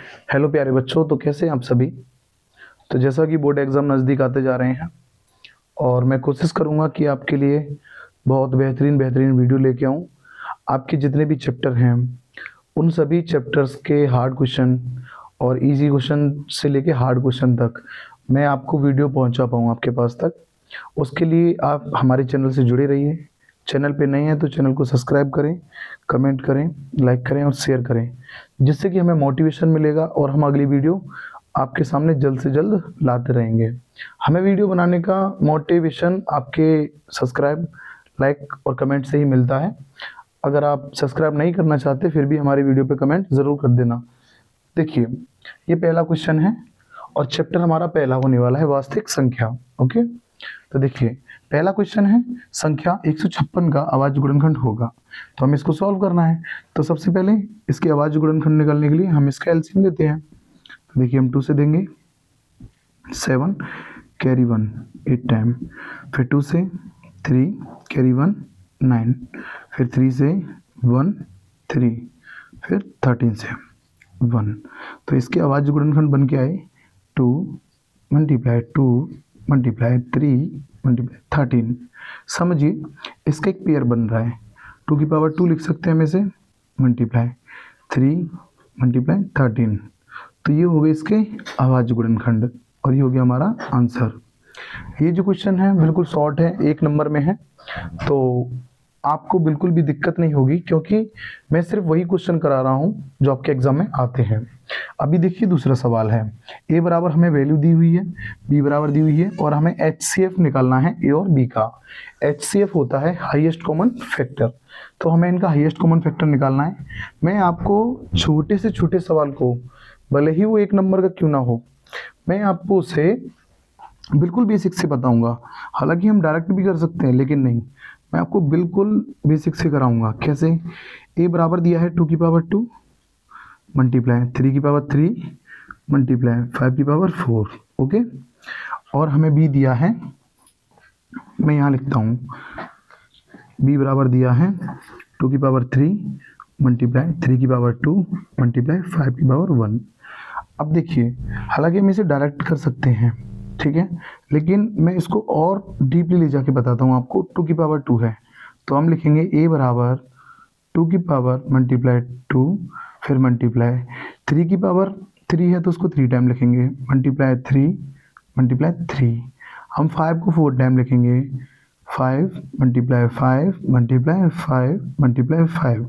Hello प्यारे बच्चों, तो कैसे हैं आप सभी। तो जैसा कि बोर्ड एग्ज़ाम नज़दीक आते जा रहे हैं और मैं कोशिश करूंगा कि आपके लिए बहुत बेहतरीन बेहतरीन वीडियो लेके आऊं। आपके जितने भी चैप्टर हैं उन सभी चैप्टर्स के हार्ड क्वेश्चन और इजी क्वेश्चन से लेके हार्ड क्वेश्चन तक मैं आपको वीडियो पहुंचा पाऊँ आपके पास तक। उसके लिए आप हमारे चैनल से जुड़े रहिए। चैनल पे नए हैं तो चैनल को सब्सक्राइब करें, कमेंट करें, लाइक करें और शेयर करें, जिससे कि हमें मोटिवेशन मिलेगा और हम अगली वीडियो आपके सामने जल्द से जल्द लाते रहेंगे। हमें वीडियो बनाने का मोटिवेशन आपके सब्सक्राइब, लाइक और कमेंट से ही मिलता है। अगर आप सब्सक्राइब नहीं करना चाहते फिर भी हमारे वीडियो पे कमेंट ज़रूर कर देना। देखिए, ये पहला क्वेश्चन है और चैप्टर हमारा पहला होने वाला है वास्तविक संख्या। ओके, तो देखिए पहला क्वेश्चन है संख्या 156 का अभाज्य गुणनखंड होगा। तो हमें इसको सॉल्व करना है। तो सबसे पहले इसके अभाज्य गुणनखंड निकालने के लिए हम इसका एलसीएम लेते हैं। तो देखिए हम 2 से देंगे 7 कैरी 1 8 टाइम, फिर 2 से 3 कैरी 1 9, फिर 3 से 1 3, फिर 13 से 1। तो इसके अभाज्य गुणनखंड बन के आए 2 मल्टीप्लाई 2 मल्टीप्लाई 3 मल्टीप्लाई 13। समझिए इसका एक पेयर बन रहा है, 2 की पावर 2 लिख सकते हैं हम इसे, मल्टीप्लाई 3 मल्टीप्लाई 13। तो ये हो गए इसके अभाज्य गुणनखंड और ये हो गया हमारा आंसर। ये जो क्वेश्चन है बिल्कुल शॉर्ट है, 1 नंबर में है, तो आपको बिल्कुल भी दिक्कत नहीं होगी क्योंकि मैं सिर्फ वही क्वेश्चन करा रहा हूँ जो आपके एग्जाम में आते हैं। अभी देखिए दूसरा सवाल है, ए बराबर हमें वैल्यू दी हुई है, बी बराबर दी हुई है और हमें HCF निकालना है ए और बी का। HCF होता है हाईएस्ट कॉमन फैक्टर, तो हमें इनका हाईएस्ट कॉमन फैक्टर निकालना है। मैं आपको छोटे से छोटे सवाल को, भले ही वो 1 नंबर का क्यों ना हो, मैं आपको उसे बिल्कुल बेसिक से बताऊंगा। हालांकि हम डायरेक्ट भी कर सकते हैं लेकिन नहीं, मैं आपको बिल्कुल बेसिक से कराऊंगा। कैसे? ए बराबर दिया है 2 की पावर 2 मल्टीप्लाई 3 की पावर 3 मल्टीप्लाई 5 की पावर 4। ओके, और हमें बी दिया है, मैं यहाँ लिखता हूँ, बी बराबर दिया है 2 की पावर 3 मल्टीप्लाई 3 की पावर 2 मल्टीप्लाई 5 की पावर 1। अब देखिए, हालांकि हम इसे डायरेक्ट कर सकते हैं, ठीक है, लेकिन मैं इसको और डीपली ले जाके बताता हूँ आपको। 2 की पावर 2 है तो हम लिखेंगे ए बराबर 2 की पावर मल्टीप्लाई 2, फिर मल्टीप्लाई 3 की पावर 3 है तो उसको 3 टाइम लिखेंगे, मल्टीप्लाई 3 मल्टीप्लाई 3। हम 5 को 4 टाइम लिखेंगे, 5 मल्टीप्लाई 5 मल्टीप्लाई 5 मल्टीप्लाई 5।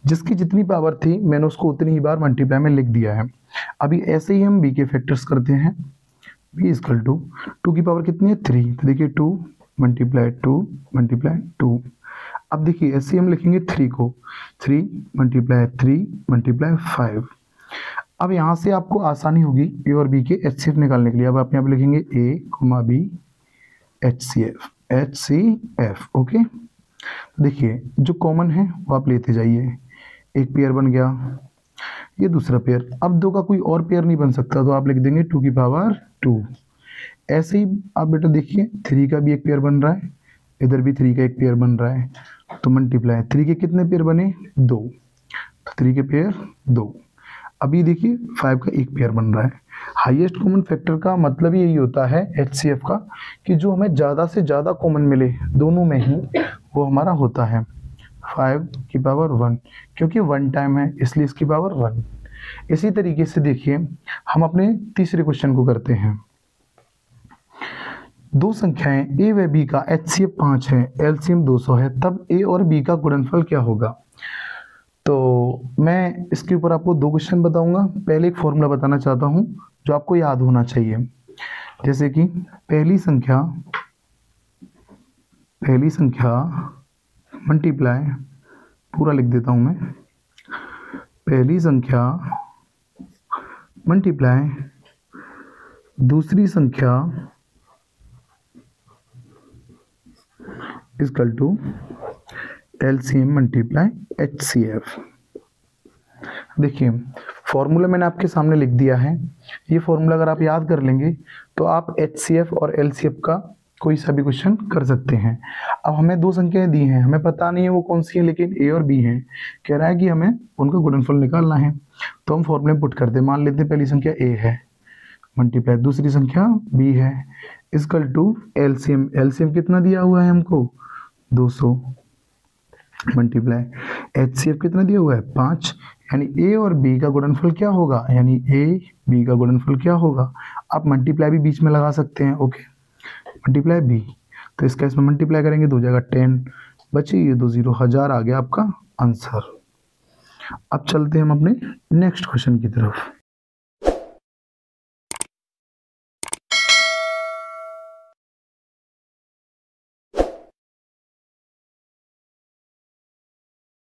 जिसकी जितनी पावर थी मैंने उसको उतनी ही बार मल्टीप्लाई में लिख दिया है। अभी ऐसे ही हम बी के फैक्टर्स करते हैं। बी इजकल टू 2 की पावर कितनी है 3, तो देखिए 2 मल्टीप्लाई 2 मल्टीप्लाई 2। अब देखिए ऐसे हम लिखेंगे 3 को, 3 मल्टीप्लाई 3 मल्टीप्लाई 5। अब यहाँ से आपको आसानी होगी ए और बी के HCF निकालने के लिए। अब आप यहाँ पे लिखेंगे ए कोमा बी HCF। ओके, देखिए जो कॉमन है वो आप लेते जाइए, एक पेयर बन गया, ये दूसरा पेयर। अब 2 का कोई और पेयर नहीं बन सकता तो आप लिख देंगे 2 की पावर 2। ऐसे ही आप बेटा देखिए 3 का भी एक पेयर बन रहा है, इधर भी 3 का एक पेयर बन रहा है, तो मल्टीप्लाई 3 के कितने पेयर बने 2, तो 3 के पेयर 2। अभी देखिए 5 का एक पेयर बन रहा है। हाईएस्ट कॉमन फैक्टर का मतलब यही होता है HCF का कि जो हमें ज़्यादा से ज़्यादा कॉमन मिले दोनों में ही, वो हमारा होता है 5 की पावर 1, क्योंकि 1 टाइम है इसलिए इसकी पावर 1। इसी तरीके से देखिए हम अपने तीसरे क्वेश्चन को करते हैं। दो संख्याएं ए व बी का HCF 5 है, LCM 200 है, तब ए और बी का गुणनफल क्या होगा। तो मैं इसके ऊपर आपको 2 क्वेश्चन बताऊंगा। पहले एक फॉर्मूला बताना चाहता हूं जो आपको याद होना चाहिए, जैसे कि पहली संख्या मल्टीप्लाई, पूरा लिख देता हूं मैं, पहली संख्या मल्टीप्लाई दूसरी संख्या equal to LCM multiply HCF। देखिए फॉर्मूला मैंने आपके सामने लिख दिया है। ये फॉर्मूला अगर आप याद कर लेंगे तो आप HCF और LCF का कोई सा भी क्वेश्चन कर सकते हैं। अब हमें दो संख्याएं दी हैं, हमें पता नहीं है वो कौन सी है, लेकिन ए और बी है। कह रहा है कि हमें उनका गुणनफल निकालना है, तो हम फॉर्मूले में पुट करते हैं। मान लेते हैं पहली संख्या ए है, मल्टीप्लाई दूसरी संख्या बी है, इक्वल टू एलसीएम। एलसीएम कितना दिया हुआ है हमको, 200, मल्टीप्लाई एचसीएफ कितना दिया हुआ है, 5। यानी ए और बी का गुणनफल क्या होगा, यानी ए बी का गुणनफल क्या होगा। आप मल्टीप्लाई भी बीच में लगा सकते हैं, ओके, मल्टीप्लाई बी। तो इसका इसमें मल्टीप्लाई करेंगे तो हो जाएगा 10, बचे ये 2 0, 1000 आ गया आपका आंसर। अब चलते हैं हम अपने नेक्स्ट क्वेश्चन की तरफ।